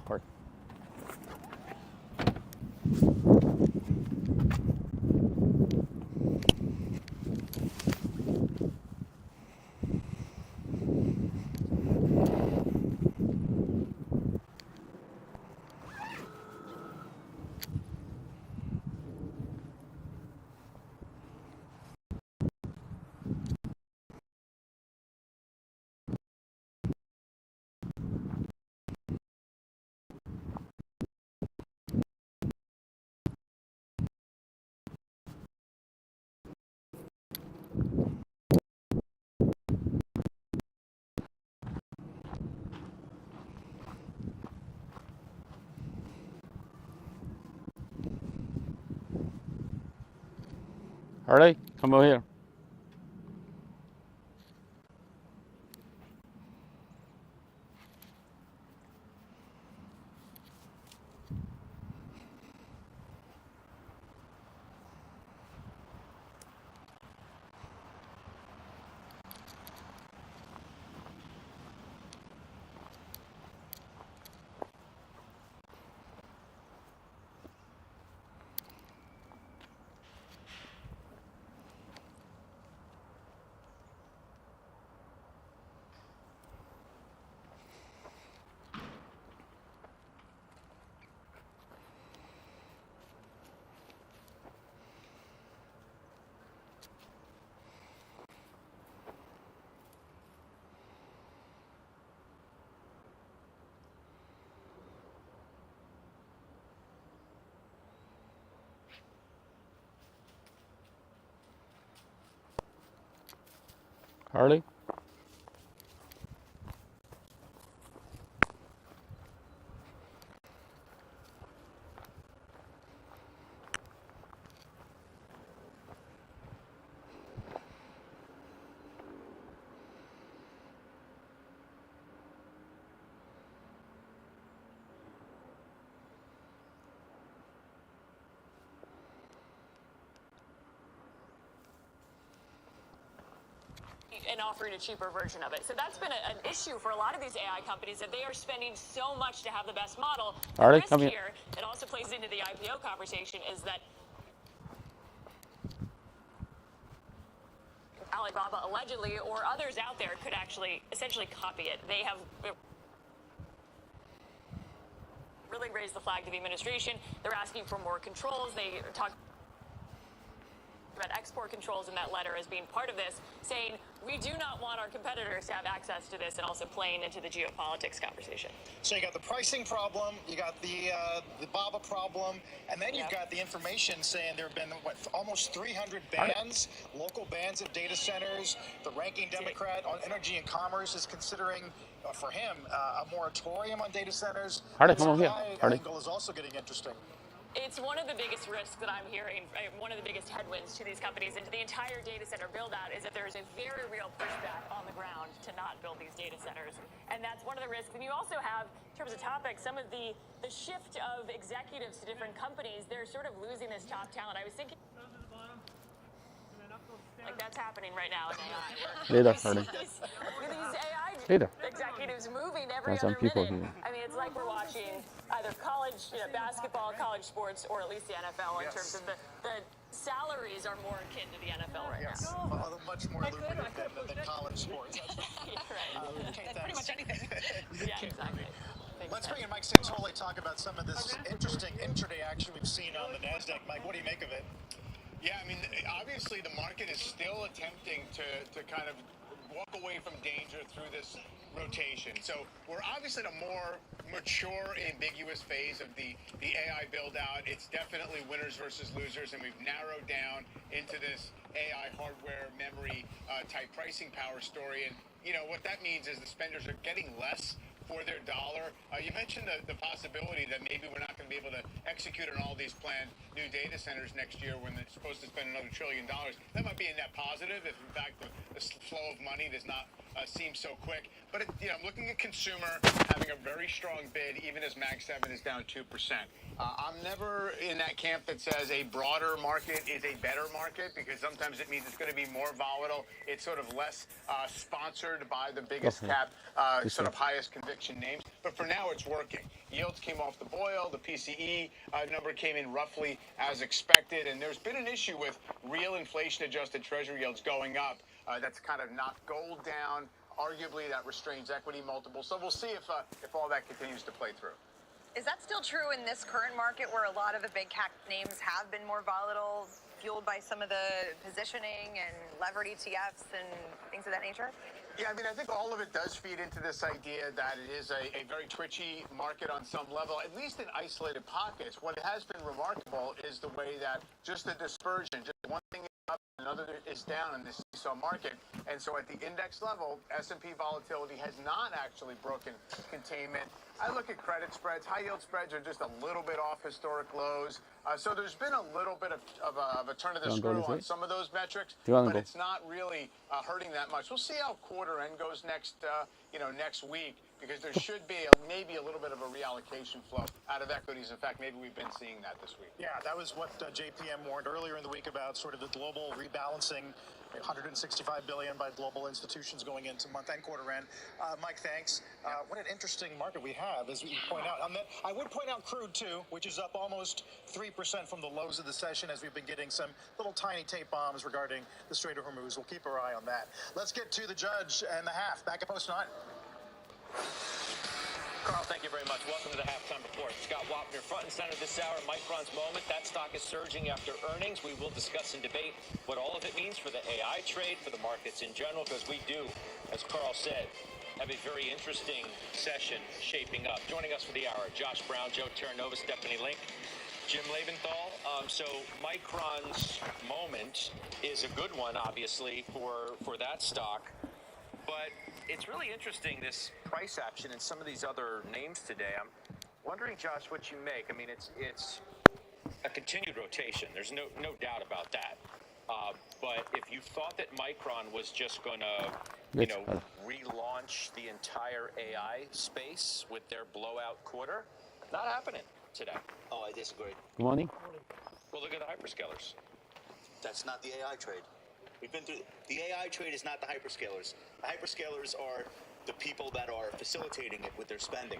part. Harley, come over here. Harley? And offering a cheaper version of it. So that's been an issue for a lot of these AI companies, that they are spending so much to have the best model. The risk here, it also plays into the IPO conversation, is that Alibaba allegedly, or others out there, could actually essentially copy it. They have really raised the flag to the administration. They're asking for more controls. They talk about export controls in that letter as being part of this, saying we do not want our competitors to have access to this, and also playing into the geopolitics conversation. So you got the pricing problem, you got the BABA problem, and then you've got the information saying there have been, what, almost 300 bans, local bans of data centers. The ranking Democrat on Energy and Commerce is considering, for him, a moratorium on data centers. Harley, come over here. Harley. Angle is also getting interesting. It's one of the biggest risks that I'm hearing, one of the biggest headwinds to these companies and to the entire data center build-out, is that there's a very real pushback on the ground to not build these data centers. And that's one of the risks. And you also have, in terms of topics, some of the shift of executives to different companies. They're sort of losing this top talent. I was thinking, like, that's happening right now in AI. Later, Harley. These AI Later. executives moving every other minute. I mean, it's like we're watching either college basketball, college sports, or at least the NFL in terms of the salaries are more akin to the NFL right now. Well, much more lucrative than college sports. Yeah, right. That's pretty much anything. Yeah, exactly. Let's bring in Mike Santoli, talk about some of this interesting intraday action we've seen on the NASDAQ. Mike, what do you make of it? Yeah, I mean, obviously the market is still attempting to kind of walk away from danger through this rotation. So we're obviously in a more mature, ambiguous phase of the AI build-out. It's definitely winners versus losers, and we've narrowed down into this AI hardware memory type pricing power story. And, you know, what that means is the spenders are getting less for their dollar. You mentioned the possibility that maybe we're not going to be able to execute on all these planned new data centers next year when they're supposed to spend another $1 trillion. That might be a net positive if, in fact, the flow of money does not seem so quick. But, I'm looking at consumer having a very strong bid, even as Mag 7 is down 2%. I'm never in that camp that says a broader market is a better market, because sometimes it means it's going to be more volatile. It's sort of less sponsored by the biggest cap, sort of highest conviction names. But for now, it's working. Yields came off the boil. The PCE number came in roughly as expected. And there's been an issue with real inflation-adjusted Treasury yields going up. That's kind of knocked gold down. Arguably, that restrains equity multiples. So we'll see if all that continues to play through. Is that still true in this current market where a lot of the big cap names have been more volatile, fueled by some of the positioning and levered ETFs and things of that nature? Yeah, I mean, I think all of it does feed into this idea that it is a very twitchy market on some level, at least in isolated pockets. What has been remarkable is the way that just the dispersion, just one thing is up, another is down in this seesaw market. And so at the index level, S&P volatility has not actually broken containment. I look at credit spreads. High yield spreads are just a little bit off historic lows. So there's been a little bit of a turn of the screw on some of those metrics, but it's not really hurting that much. We'll see how quarter end goes next week, because there should be maybe a little bit of a reallocation flow out of equities. In fact, maybe we've been seeing that this week. Yeah, that was what JPM warned earlier in the week about sort of the global rebalancing. 165 billion by global institutions going into month-end, quarter-end. Mike, thanks. What an interesting market we have, as you point out. I would point out crude, too, which is up almost 3% from the lows of the session, as we've been getting some little tiny tape bombs regarding the Strait of Hormuz. We'll keep our eye on that. Let's get to the judge and the half. Back at Post 9. Carl, thank you very much. Welcome to the Halftime Report. Scott Wapner, front and center this hour. Micron's moment. That stock is surging after earnings. We will discuss and debate what all of it means for the AI trade, for the markets in general, because we do, as Carl said, have a very interesting session shaping up. Joining us for the hour, Josh Brown, Joe Terranova, Stephanie Link, Jim Leventhal. So Micron's moment is a good one, obviously, for that stock. But it's really interesting, this price action and some of these other names today. I'm wondering, Josh, what you make. I mean, it's a continued rotation. There's no doubt about that. But if you thought that Micron was just going to, relaunch the entire AI space with their blowout quarter, not happening today. Oh, I disagree. Good morning. Well, look at the hyperscalers. That's not the AI trade. We've been through the AI trade is not the hyperscalers. The hyperscalers are the people that are facilitating it with their spending.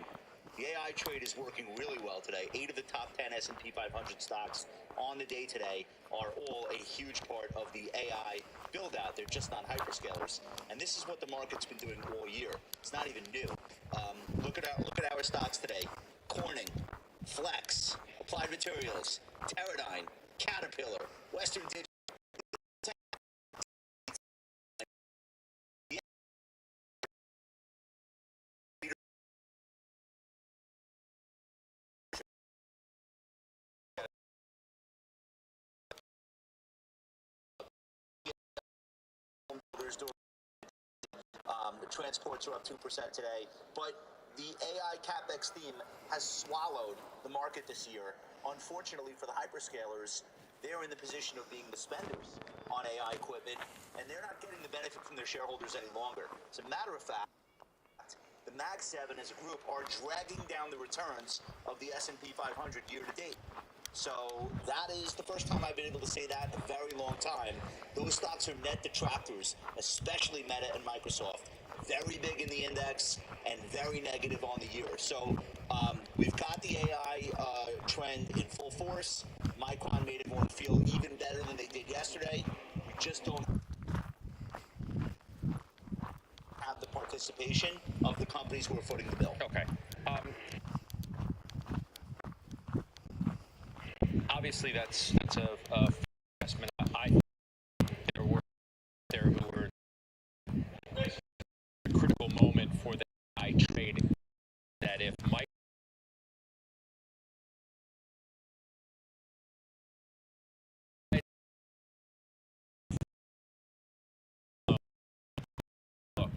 The AI trade is working really well today. 8 of the top 10 S&P 500 stocks on the day today are all a huge part of the AI build-out. They're just not hyperscalers. And this is what the market's been doing all year. It's not even new. Look at our stocks today. Corning, Flex, Applied Materials, Teradyne, Caterpillar, Western Digital. The transports are up 2% today, but the AI CapEx theme has swallowed the market this year. Unfortunately for the hyperscalers, they're in the position of being the spenders on AI equipment, and they're not getting the benefit from their shareholders any longer. As a matter of fact, the Mag 7 as a group are dragging down the returns of the S&P 500 year to date. So that is the first time I've been able to say that in a very long time. Those stocks are net detractors, especially Meta and Microsoft. Very big in the index and very negative on the year. So we've got the AI trend in full force. Micron made everyone feel even better than they did yesterday. We just don't have the participation of the companies who are footing the bill. Okay. Obviously, that's a investment. I think there were a critical moment for the AI trade, that if Mike look.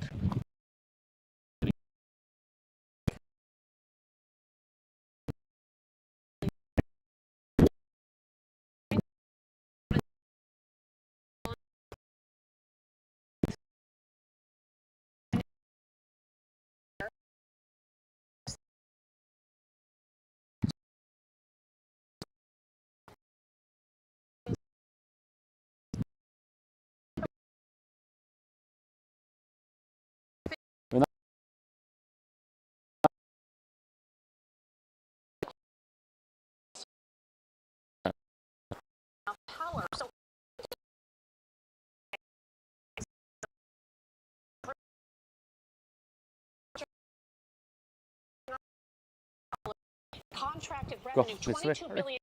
contracted Go revenue, this way. 22 billion.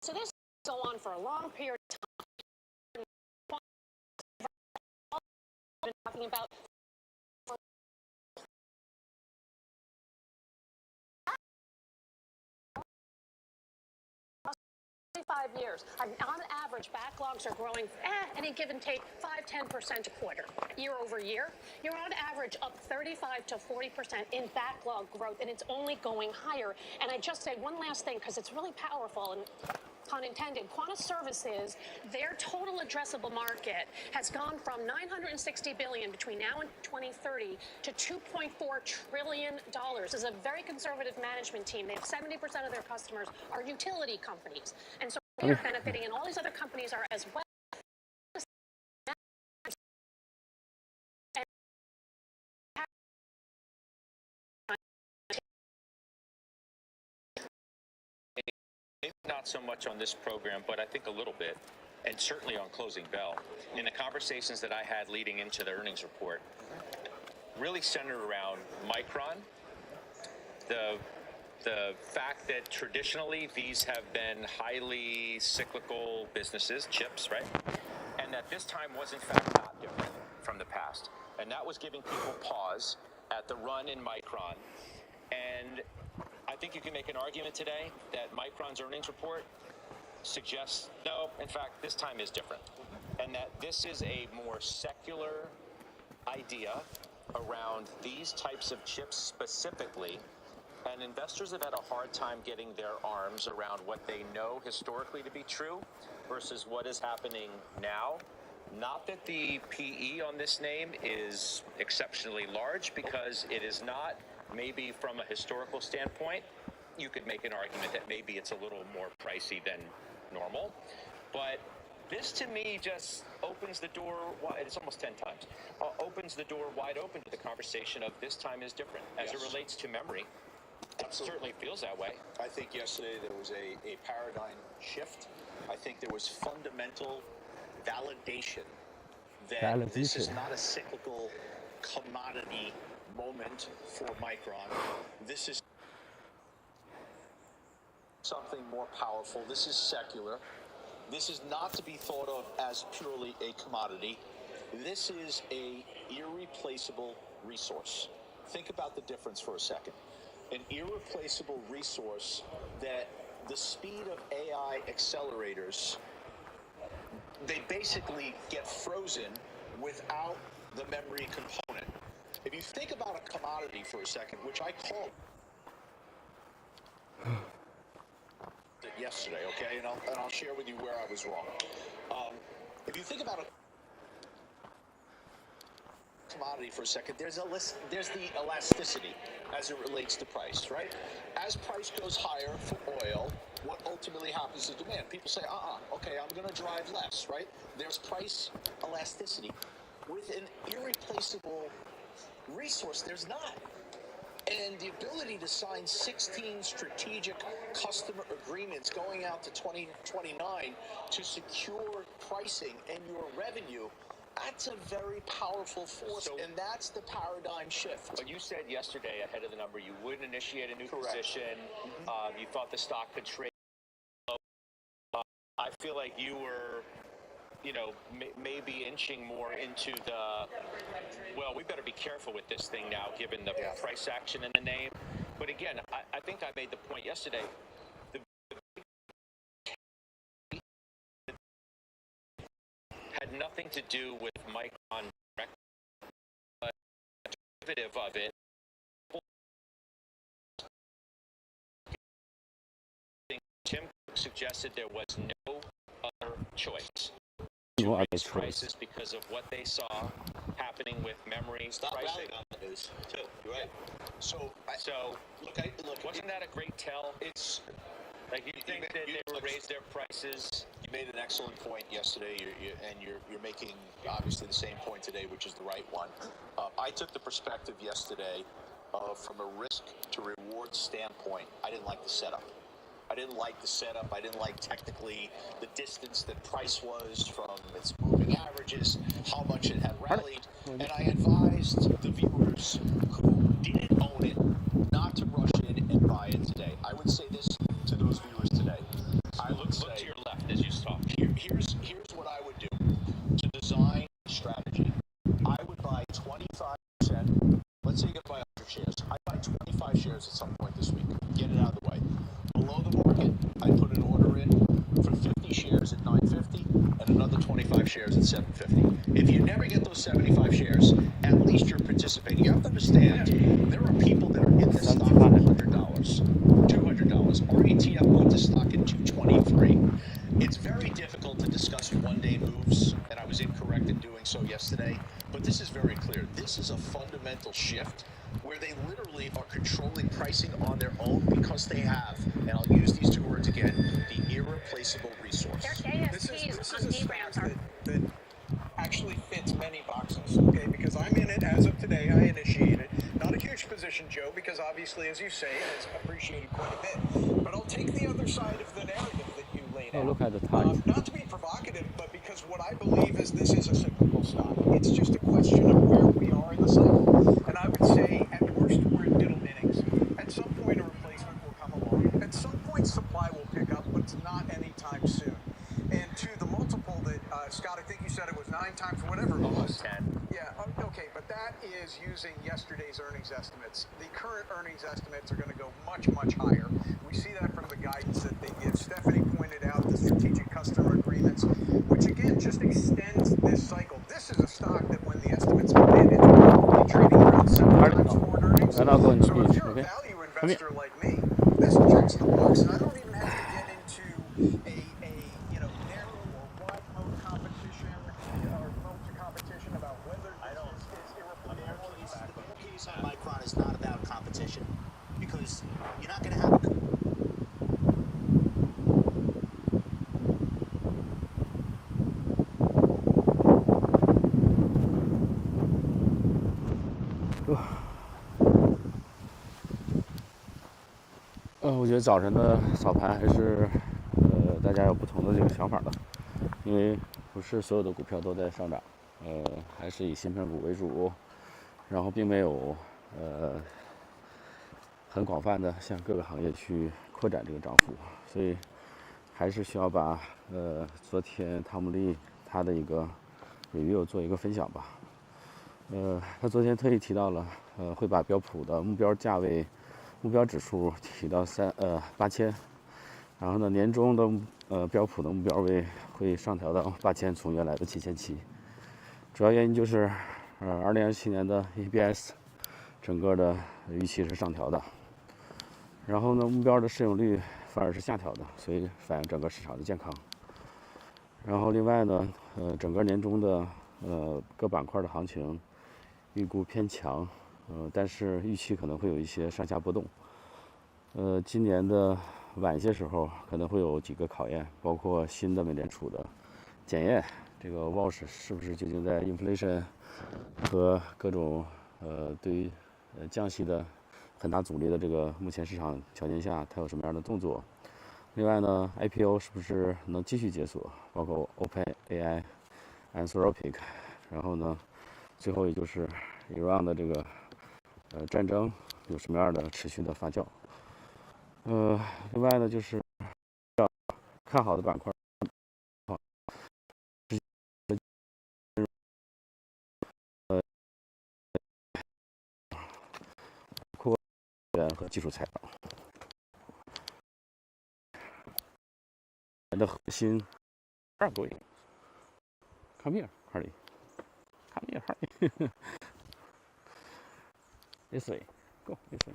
So this will go on for a long period of time. Been talking about 5 years. On average, backlogs are growing any give and take 5-10% a quarter, year over year. You're on average up 35 to 40% in backlog growth, and it's only going higher. And I just say one last thing because it's really powerful and pun intended. Quanta Services, their total addressable market has gone from $960 billion between now and 2030 to $2.4 trillion. This is a very conservative management team. They have 70% of their customers are utility companies, and so they're benefiting, and all these other companies are as well. Not so much on this program, but I think a little bit, and certainly on Closing Bell. In the conversations that I had leading into the earnings report, really centered around Micron, the fact that traditionally these have been highly cyclical businesses, chips, right? And that this time was in fact not different from the past. And that was giving people pause at the run in Micron. And I think you can make an argument today that Micron's earnings report suggests, no, in fact, this time is different. And that this is a more secular idea around these types of chips specifically. And investors have had a hard time getting their arms around what they know historically to be true versus what is happening now. Not that the PE on this name is exceptionally large, because it is not. Maybe from a historical standpoint, you could make an argument that maybe it's a little more pricey than normal. But this, to me, just opens the door wide. It's almost 10 times. Opens the door wide open to the conversation of this time is different. As it relates to memory, it certainly feels that way. I think yesterday there was a paradigm shift. I think there was fundamental validation that this is not a cyclical commodity moment for Micron. This is something more powerful. This is secular. This is not to be thought of as purely a commodity. This is a irreplaceable resource. Think about the difference for a second. An irreplaceable resource that the speed of AI accelerators, they basically get frozen without the memory component. If you think about a commodity for a second, which I called it yesterday, okay, and I'll share with you where I was wrong. If you think about a commodity for a second, there's the elasticity as it relates to price, right? As price goes higher for oil, what ultimately happens to demand? People say, okay, I'm going to drive less, right? There's price elasticity. With an irreplaceable resource, there's not. And the ability to sign 16 strategic customer agreements going out to 2029 to secure pricing and your revenue, that's a very powerful force, and that's the paradigm shift. But you said yesterday, ahead of the number, you wouldn't initiate a new position. You thought the stock could trade low. I feel like you were, maybe inching more into the, well, we better be careful with this thing now, given the price action in the name. But again, I think I made the point yesterday. Had nothing to do with Micron, but a derivative of it. Tim suggested there was no other choice to raise prices because of what they saw happening with memory pricing. On the news too. You're right. So look, wasn't that a great tell? It's like, you think that they would raise their prices. You made an excellent point yesterday, you're making obviously the same point today, which is the right one. I took the perspective yesterday from a risk to reward standpoint. I didn't like the setup. I didn't like the setup. I didn't like technically the distance that price was from its moving averages, how much it had rallied. And I advised the viewers who didn't own it not to rush in and buy it today. I would say this to those viewers today. I would Look say, to your left as you talk. here's what I would do to design strategy. I would buy 25%. Let's say you could buy 100 shares. I'd buy 25 shares at some point this week. Get it out of the way. Below the market, I'd put an order in for 50 shares at 950 and another 25 shares at 750. If you never get those 75 shares, at least you're participating. You have to understand, there are people that are in this stock for $100, $200. RETF bought the stock at 223. It's very difficult to discuss one-day moves, and I was incorrect in doing so yesterday, but this is very clear. This is a fundamental shift where they literally are controlling pricing on their own because they have, and I'll use these two words again, the irreplaceable resource. Their This ASPs is on a stock DRAMs are that actually fits many boxes, okay? Because I'm in it as of today. I initiated. Not a huge position, Joe, because obviously, as you say, it has appreciated quite a bit. But I'll take the other side of the narrative that you laid out. Look at the time. Not to be provocative, but because what I believe is this is a cyclical stock. It's just a question of where we are in the cycle. And I would say, at worst, we're in middle innings. At some point, a replacement will come along. At some point, supply will pick up, but it's not anytime soon. And to the multiple that, Scott, I think you said it was 9 times, whatever it was. Almost 10. Yeah, okay, but that is using yesterday's earnings estimates. The current earnings estimates are going to go much, much higher. We see that from the guidance that they give. Stephanie pointed out the strategic customer agreements, which again just extends this cycle. This is a stock that when the estimates come in, it's probably trading around 7 times forward earnings. I'm not going to So if speech, you're a okay? value investor like me, this checks the box, and I don't even have to get into a narrow or wide mode competition or mode to competition about whether this is irreplaceable. The bear case on Micron is not about competition because you're not going to have a我觉得早晨的早盘还是大家有不同的这个想法的，因为不是所有的股票都在上涨，还是以芯片股为主，然后并没有很广泛的向各个行业去扩展这个涨幅，所以还是需要把昨天汤姆利他的一个 review 做一个分享吧。他昨天特意提到了会把标普的目标价位。目标指数提到8000，然后呢，年中的标普的目标位会上调到8000，从原来的7700。主要原因就是2027年的 EPS 整个的预期是上调的，然后呢，目标的市盈率反而是下调的，所以反映整个市场的健康。然后另外呢，整个年中的各板块的行情预估偏强。但是预期可能会有一些上下波动。今年的晚些时候可能会有几个考验，包括新的美联储的检验，这个 Walsh 是不是究竟在 inflation 和各种对于降息的很大阻力的这个目前市场条件下，它有什么样的动作？另外呢 ，IPO 是不是能继续解锁，包括 OpenAI、Anthropic， 然后呢，最后也就是 Iran 的这个。战争有什么样的持续的发酵？另外呢，就是要看好的板块，扩源和技术材料的核心。2个位 ，Come here, Harley. Come here, Harley. This way, go this way.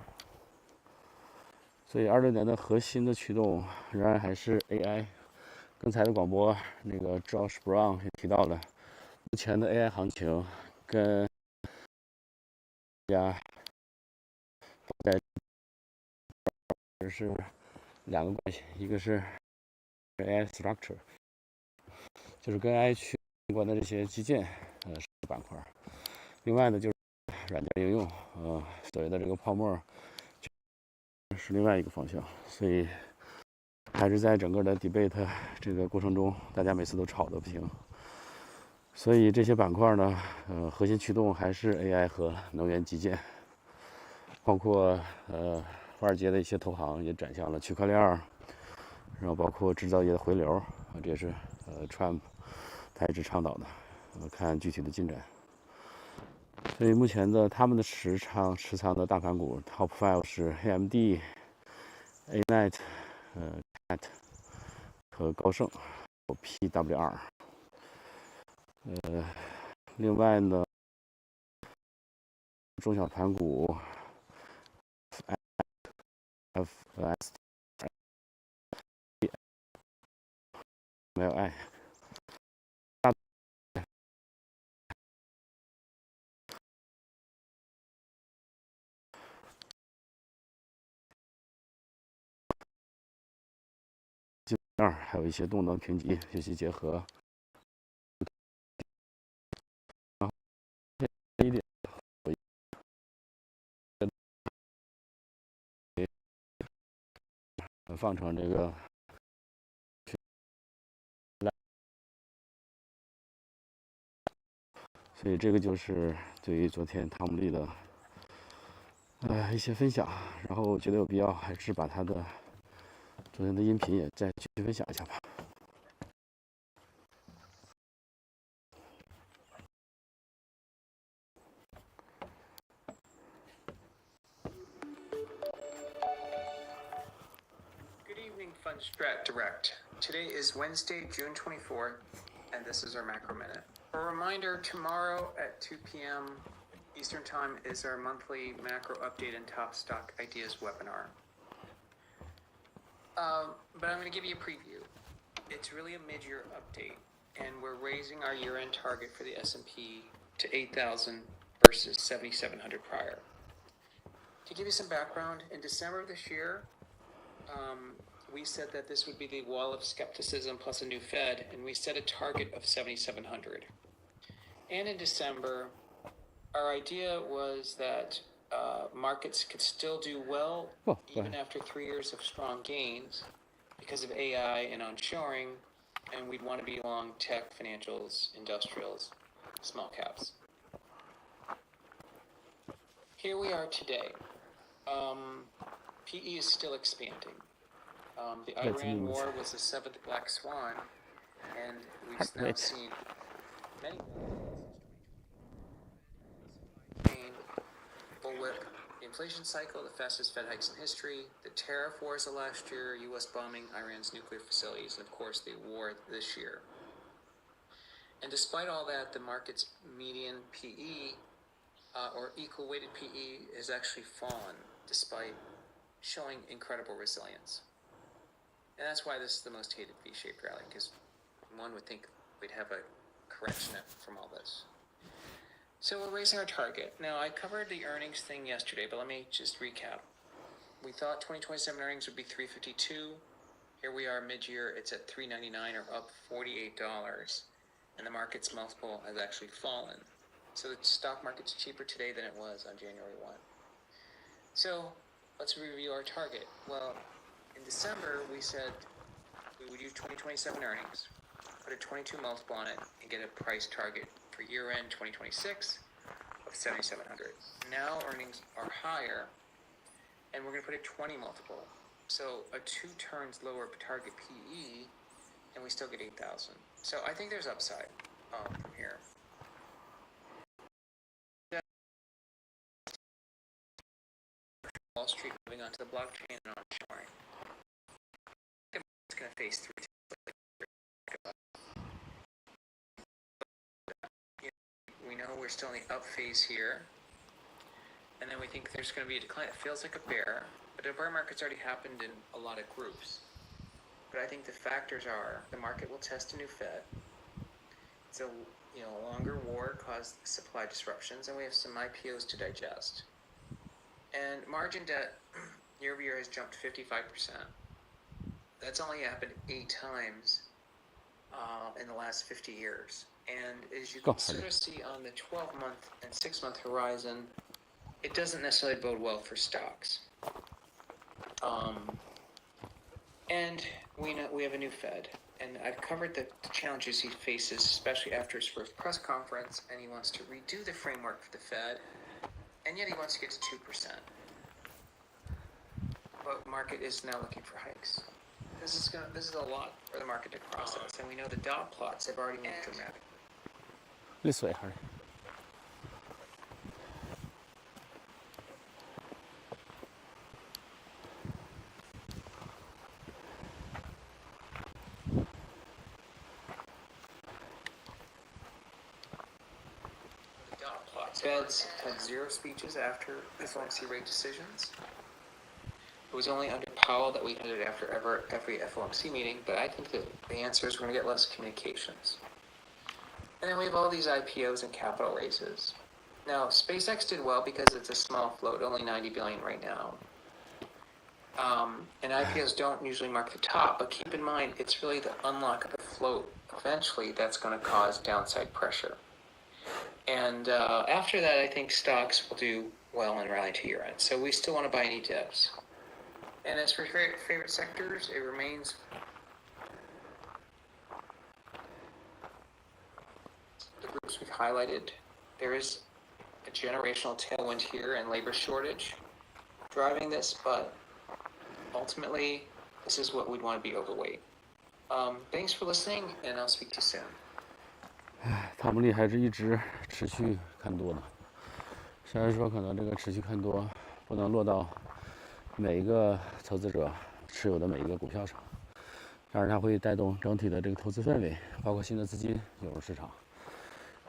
所以26年的核心的驱动仍然还是 AI。刚才的广播，那个 Josh Brown 也提到了，目前的 AI 行情跟大家是2个关系，一个是 AI structure， 就是跟 AI 相关的这些基建是板块，另外呢就是软件应用，所谓的这个泡沫是另外一个方向，所以还是在整个的 debate 这个过程中，大家每次都吵得不行。所以这些板块呢，核心驱动还是 AI 和能源基建，包括华尔街的一些投行也转向了区块链，然后包括制造业的回流，这也是Trump 他一直倡导的，看具体的进展。所以目前的他们的持仓的大盘股 Top 5是 AMD、ANET、ANET 和高盛，PWR。另外呢，中小盘股 FST 没有爱。还有一些动能评级学习结合。一点放成这个，所以这个就是对于昨天汤姆利的一些分享。然后我觉得有必要还是把他的昨天的音频也再继续分享一下吧。Fundstrat Direct. Today is Wednesday, June 24th, and this is our Macro Minute. A reminder, tomorrow at 2 p.m. Eastern Time is our monthly macro update and top stock ideas webinar. But I'm going to give you a preview. It's really a mid-year update, and we're raising our year-end target for the S&P to 8,000 versus 7,700 prior. To give you some background, in December of this year, we said that this would be the wall of skepticism plus a new Fed, and we set a target of 7,700. And in December, our idea was that markets could still do well even after 3 years of strong gains because of AI and onshoring, and we'd want to be long tech, financials, industrials, small caps. Here we are today. PE is still expanding. The Iran war was the seventh black swan, and we've now seen many bullwhip, the inflation cycle, the fastest Fed hikes in history, the tariff wars of last year, U.S. bombing Iran's nuclear facilities, and of course the war this year. And despite all that, the market's median PE or equal weighted PE has actually fallen despite showing incredible resilience. And that's why this is the most hated V-shaped rally, because one would think we'd have a correction from all this. So we're raising our target. Now, I covered the earnings thing yesterday, but let me just recap. We thought 2027 earnings would be $352. Here we are mid-year, it's at $399 or up $48. And the market's multiple has actually fallen. So the stock market's cheaper today than it was on January 1. So let's review our target. Well, in December, we said we would use 2027 earnings, put a 22 multiple on it, and get a price target for year-end 2026 of 7,700. Now earnings are higher, and we're going to put a 20 multiple. So a 2 turns lower target PE, and we still get 8,000. So I think there's upside from here. Wall Street moving onto the blockchain and onshoring. It's going to face 3. We know we're still in the up phase here, and then we think there's going to be a decline. It feels like a bear, but the bear market's already happened in a lot of groups. But I think the factors are the market will test a new Fed. It's a longer war caused supply disruptions, and we have some IPOs to digest. And margin debt year over year has jumped 55%. That's only happened 8 times in the last 50 years. And as you can sort of see on the 12-month and 6-month horizon, it doesn't necessarily bode well for stocks. And we know we have a new Fed, and I've covered the challenges he faces, especially after his first press conference, and he wants to redo the framework for the Fed, and yet he wants to get to 2%. But the market is now looking for hikes. This is a lot for the market to process, and we know the dot plots have already moved dramatically. This way, Harry. Feds had 0 speeches after FOMC rate decisions. It was only under Powell that we had it after every FOMC meeting, but I think that the answer is we're going to get less communications. And then we have all these IPOs and capital raises. Now, SpaceX did well because it's a small float, only $90 billion right now. And IPOs don't usually mark the top, but keep in mind, it's really the unlock of the float eventually that's going to cause downside pressure. And after that, I think stocks will do well and rally to year-end. So we still want to buy any dips. And as for favorite sectors, it remains the groups we've highlighted. There is a generational tailwind here and labor shortage driving this, but ultimately, this is what we'd want to be overweight. Thanks for listening, and I'll speak to you soon. 汤姆利还是一直持续看多的，虽然说可能这个持续看多不能落到每一个投资者持有的每一个股票上，但是它会带动整体的这个投资氛围，包括新的资金涌入市场，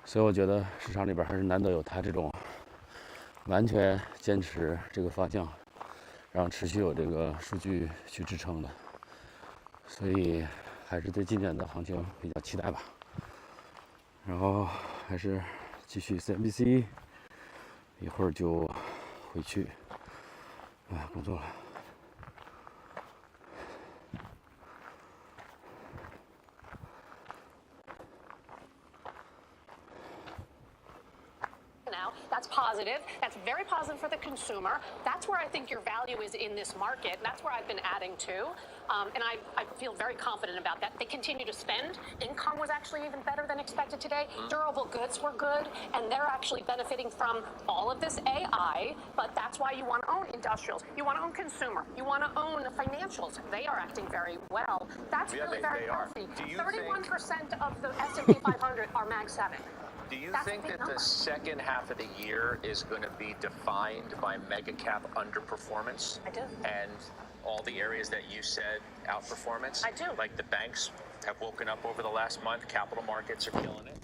所以我觉得市场里边还是难得有他这种完全坚持这个方向，然后持续有这个数据去支撑的，所以还是对今年的行情比较期待吧。然后还是继续 CNBC， 一会儿就回去工作了。That's positive. That's very positive for the consumer. That's where I think your value is in this market. That's where I've been adding to. And I feel very confident about that. They continue to spend. Income was actually even better than expected today. Durable goods were good. And they're actually benefiting from all of this AI. But that's why you want to own industrials. You want to own consumer. You want to own the financials. They are acting very well. That's really very healthy. 31% of the S&P 500 are Mag 7. Do you think that the second half of the year is going to be defined by mega cap underperformance? I do. And all the areas that you said outperformance? I do. Like the banks have woken up over the last month. Capital markets are killing it.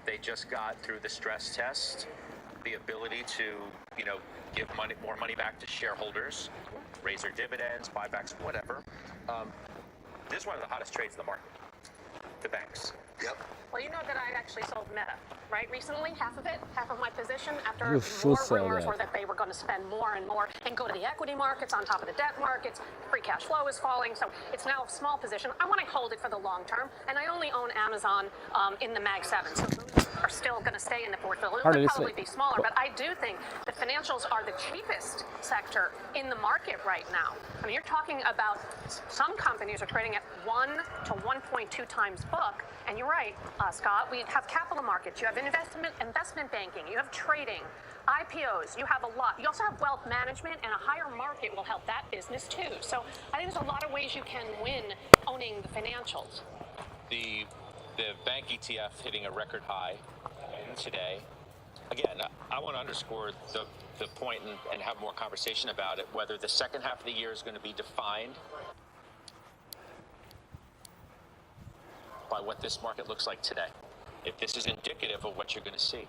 They just got through the stress test, the ability to, give more money back to shareholders, raise their dividends, buybacks, whatever. This is one of the hottest trades in the market. The banks. Yep. Well, you know that I actually sold Meta, right? Recently, half of my position after You should more sell rumors that. were that they were going to spend more and more and go to the equity markets on top of the debt markets. Free cash flow is falling, so it's now a small position. I want to hold it for the long term, and I only own Amazon in the Mag 7, so those are still going to stay in the portfolio. They'll probably be smaller, but I do think the financials are the cheapest sector in the market right now. I mean, you're talking about some companies are trading at 1 to 1.2 times book, and you're right, Scott, we have capital markets, you have investment banking, you have trading, IPOs, you have a lot. You also have wealth management, and a higher market will help that business too. So I think there's a lot of ways you can win owning the financials. The bank ETF hitting a record high today. Again, I want to underscore the point and have more conversation about it, whether the second half of the year is going to be defined by what this market looks like today. If this is indicative of what you're going to see.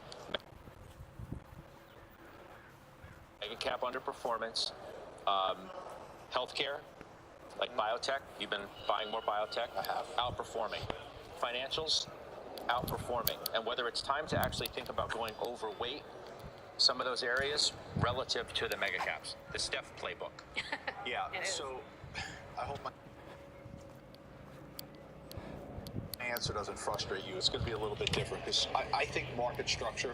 Mega cap underperformance, healthcare, like biotech, you've been buying more biotech, outperforming. Financials, outperforming. And whether it's time to actually think about going overweight some of those areas relative to the mega caps, the Steph playbook. Yeah, so I hope my answer doesn't frustrate you. It's going to be a little bit different because I think market structure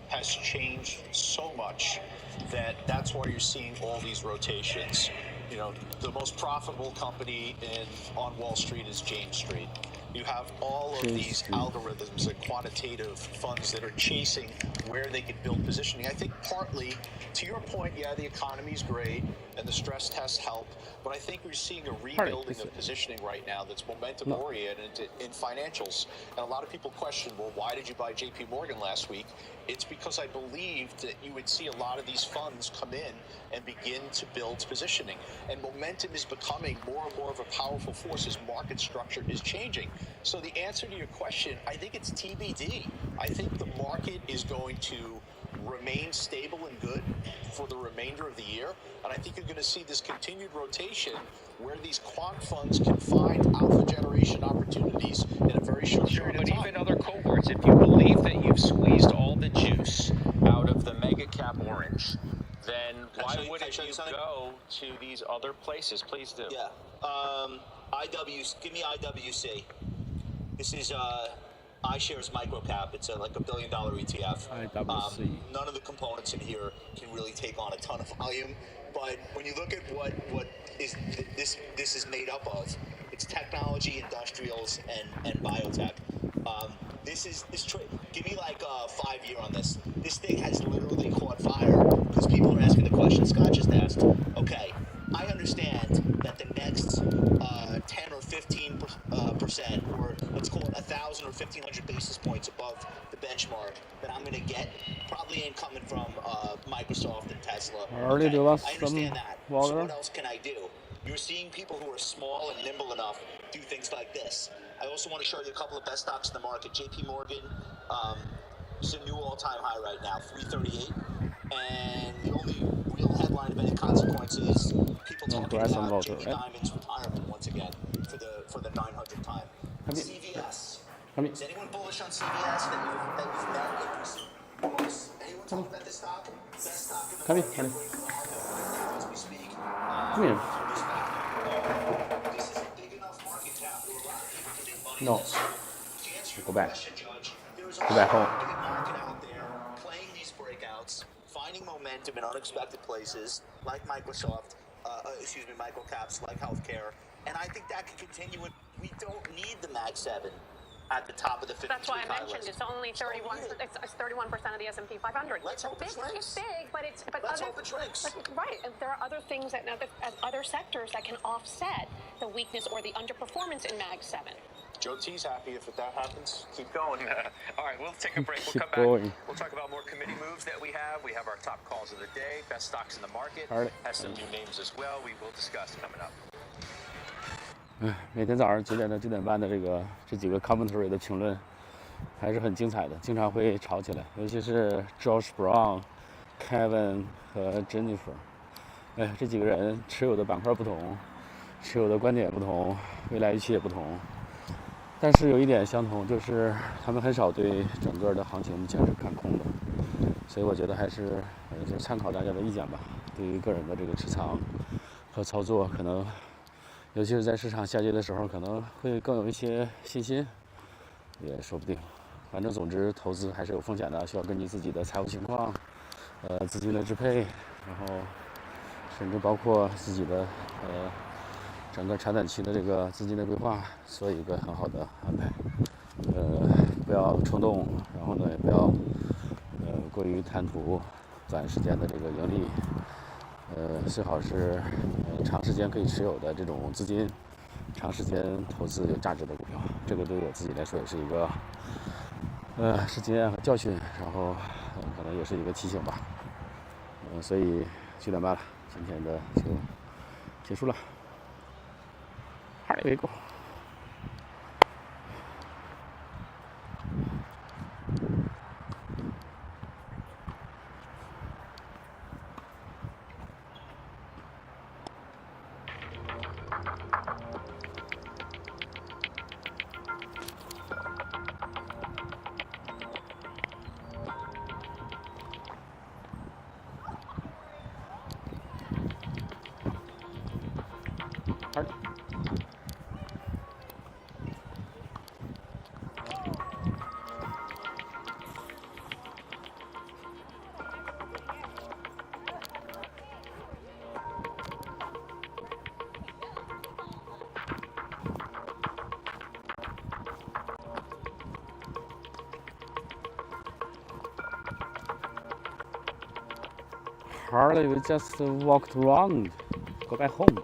has changed so much that that's why you're seeing all these rotations. you know, the most profitable company on Wall Street is Jane Street. You have all of these algorithms and quantitative funds that are chasing where they can build positioning. I think partly, to your point, yeah, the economy's great and the stress tests help, but I think we're seeing a rebuilding of positioning right now that's momentum oriented in financials. And a lot of people question, well, why did you buy JP Morgan last week? It's because I believed that you would see a lot of these funds come in and begin to build positioning. And momentum is becoming more and more of a powerful force as market structure is changing. So the answer to your question, I think it's TBD. I think the market is going to remain stable and good for the remainder of the year. And I think you're going to see this continued rotation where these quant funds can find alpha generation opportunities in a very short period of time. But even other cohorts, if you believe that you've squeezed all the juice out of the mega cap orange, then why wouldn't you go to these other places? Please do. Yeah. Give me IWC. This is iShares microcap. It's like $1 billion ETF. IWC. None of the components in here can really take on a ton of volume, but when you look at what is this is made up of, it's technology, industrials, and biotech. Give me like a 5 year on this. This thing has literally caught fire because people are asking the question Scott just asked. Okay, I understand that the next 10 or 15%, or let's call it 1,000 or 1,500 basis points above the benchmark that I'm going to get probably ain't coming from Microsoft and Tesla. Okay, I understand that. So what else can I do? You're seeing people who are small and nimble enough do things like this. I also want to show you a couple of best stocks in the market. JP Morgan is a new all-time high right now, 338. And the only real headline of any consequence is people talking about Jamie Dimon's retirement once again for the 900th time. CVS. Is anyone bullish on CVS that you've met? Anyone talking about this stock? Best stock in the market as we speak. This is a big enough market cap where a lot of people can make money. No. To answer your question, Judge, there's a Go back home. big market out there playing these breakouts, finding momentum in unexpected places like Microsoft, microcaps like healthcare, and I think that can continue. We don't need the Mag 7 at the top of the 50. That's why I mentioned it's only 31. It's 31% of the S&P 500. Let's hope it shrinks. It's big, but let's hope it shrinks. Right, and there are other things that other sectors that can offset the weakness or the underperformance in Mag 7. Joe T's happy if that happens. Keep going. All right, we'll take a break. We'll come back. We'll talk about more committee moves that we have. We have our top calls of the day, best stocks in the market. Has some new names as well. We will discuss coming up. 每天早上9点到9点半的这几个 commentary 的评论还是很精彩的，经常会吵起来，尤其是 Josh Brown、Kevin 和 Jennifer。这几个人持有的板块不同，持有的观点也不同，未来预期也不同。但是有一点相同，就是他们很少对整个的行情目前是看空的，所以我觉得还是就参考大家的意见吧。对于个人的这个持仓和操作，可能尤其是在市场下跌的时候，可能会更有一些信心，也说不定。反正总之，投资还是有风险的，需要根据自己的财务情况、资金的支配，然后甚至包括自己的整个长短期的这个资金的规划，做一个很好的安排。不要冲动，然后呢，也不要过于贪图短时间的这个盈利。最好是长时间可以持有的这种资金，长时间投资有价值的股票。这个对我自己来说也是一个是经验和教训，然后可能也是一个提醒吧。所以9点半了，今天的就结束了。Here we go. hardly. We just walked around. Go back home.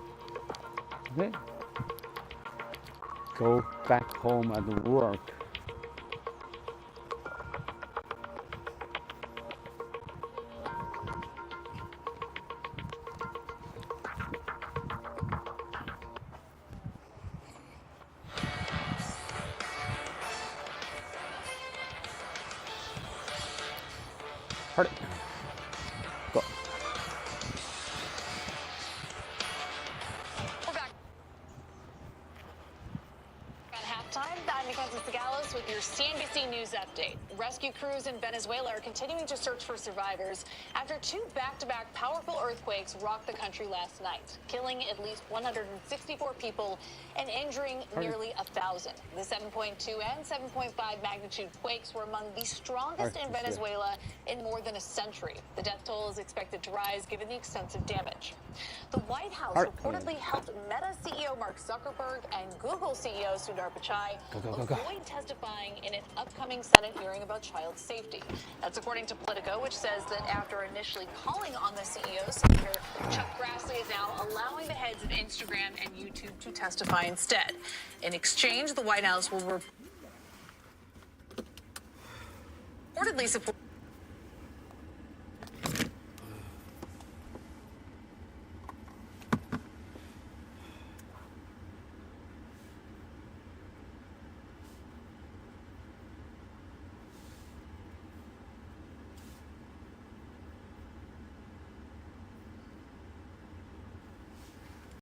Okay. Go back home and work. Hurry. Go. We're back at halftime. I'm Mackenzie Sagalos with your CNBC News update. Rescue crews in Venezuela are continuing to search for survivors after two back-to-back powerful earthquakes rocked the country last night, killing at least 164 people and injuring nearly 1,000. The 7.2 and 7.5 magnitude quakes were among the strongest in Venezuela in more than a century. The death toll is expected to rise given the extensive damage. The White House reportedly helped Meta CEO Mark Zuckerberg and Google CEO Sundar Pichai avoid testifying in an upcoming Senate hearing about child safety. That's according to Politico, which says that after initially calling on the CEO, Senator Chuck Grassley is now allowing the heads of Instagram and YouTube to testify instead. In exchange, the White House will reportedly support